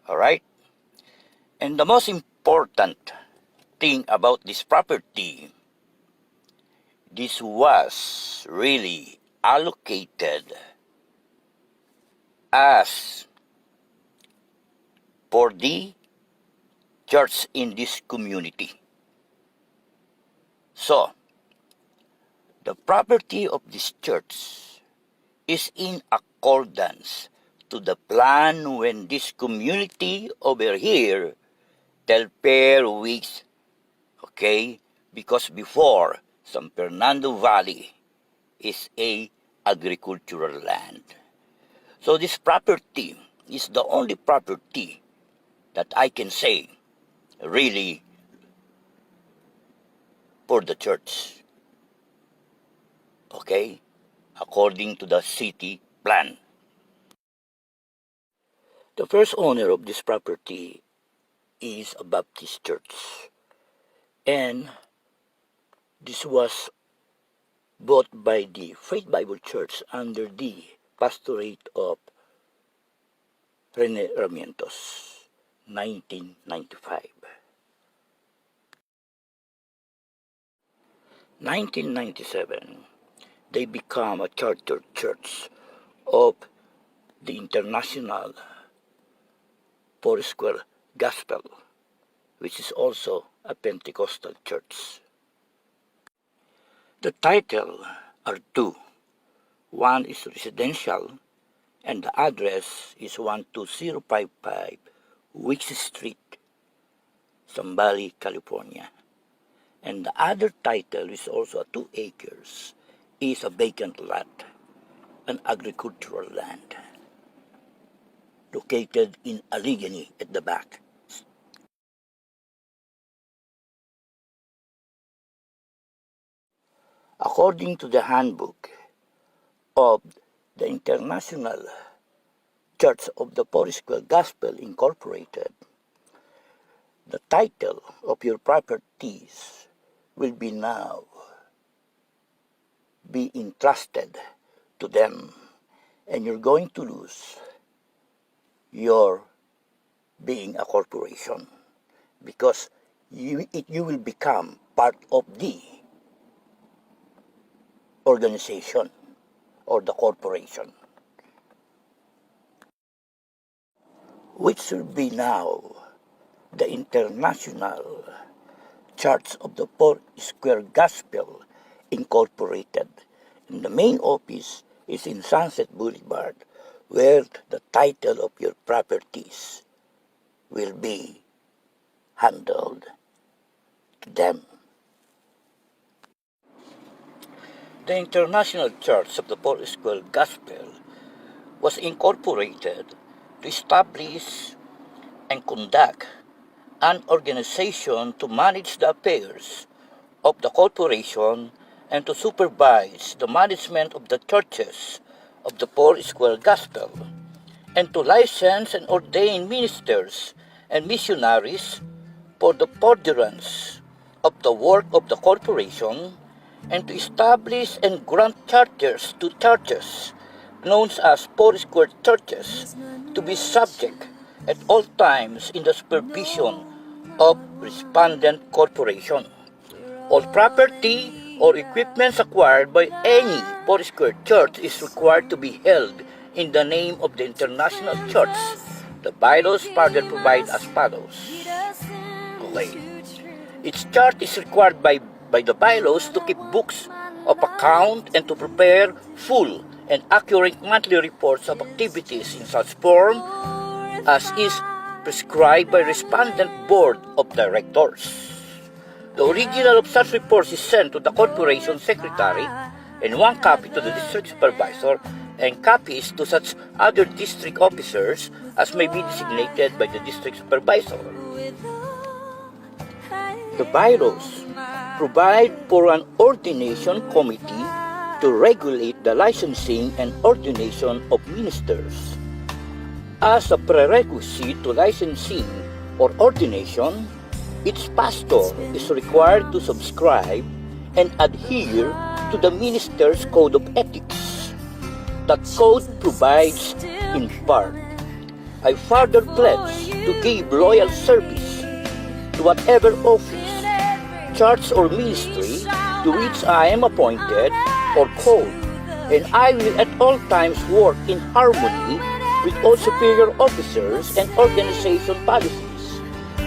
Alright? And the most important thing about this property, this was really allocated as for the church in this community. So, the property of this church is in accordance to the plan when this community over here, Telper Weeks, okay, because before San Fernando Valley is a agricultural land. So this property is the only property that I can say really for the church. Okay? According to the city plan. The first owner of this property is a Baptist church. And this was bought by the Faith Bible Church under the pastorate of Rene Ramientos, 1995. 1997, they become a charter church of the International Foursquare Gospel, which is also a Pentecostal church. The title are two. One is residential, and the address is 12055 Wicks Street, Zambales, California. And the other title is also 2 acres, is a vacant lot, an agricultural land, located in Allegheny at the back. According to the handbook of the International Church of the Foursquare Gospel Incorporated, the title of your properties will be now be entrusted to them, and you're going to lose your being a corporation because you will become part of the organization or the corporation, which will be now the International Church of the Foursquare Gospel Incorporated. And the main office is in Sunset Boulevard, where the title of your properties will be handled to them. The International Church of the Foursquare Gospel was incorporated to establish and conduct an organization to manage the affairs of the corporation and to supervise the management of the churches of the Foursquare Gospel, and to license and ordain ministers and missionaries for the furtherance of the work of the corporation, and to establish and grant charters to churches known as Foursquare churches to be subject at all times in the supervision of respondent corporation. All property or equipment acquired by any Foursquare church is required to be held in the name of the International Church. The bylaws further provide as follows. Okay. Its church is required by the bylaws to keep books of account and to prepare full and accurate monthly reports of activities in such form as is prescribed by Respondent Board of Directors. The original of such reports is sent to the Corporation Secretary, and one copy to the District Supervisor, and copies to such other district officers as may be designated by the District Supervisor. The bylaws provide for an ordination committee to regulate the licensing and ordination of ministers. As a prerequisite to licensing or ordination, its pastor is required to subscribe and adhere to the minister's code of ethics. That code provides, in part, I further pledge to give loyal service to whatever office, church or ministry to which I am appointed or called, and I will at all times work in harmony with all superior officers and organization policies.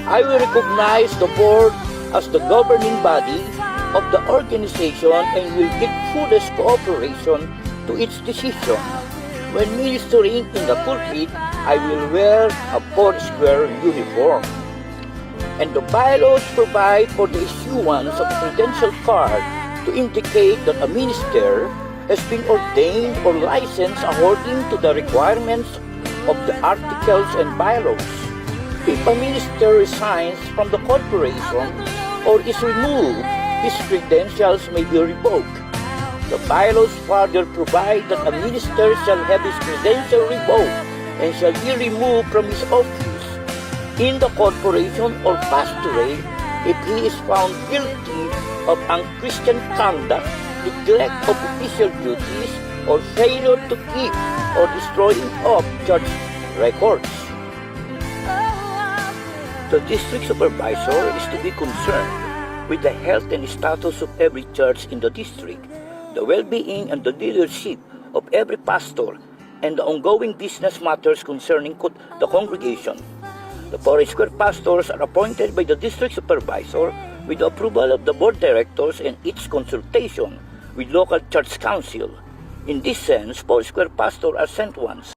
I will recognize the board as the governing body of the organization and will give fullest cooperation to its decision. When ministering in the pulpit, I will wear a four-square uniform. And the bylaws provide for the issuance of a credential card to indicate that a minister has been ordained or licensed according to the requirements of the articles and bylaws. If a minister resigns from the corporation or is removed, his credentials may be revoked. The bylaws further provide that a minister shall have his credential revoked and shall be removed from his office in the corporation or pastorate if he is found guilty of unchristian conduct, neglect of official duties, or failure to keep or destroying of church records. The district supervisor is to be concerned with the health and status of every church in the district, the well-being and the leadership of every pastor, and the ongoing business matters concerning the congregation. The four-square pastors are appointed by the district supervisor with the approval of the board directors and its consultation with local church council. In this sense, four-square pastors are sent ones.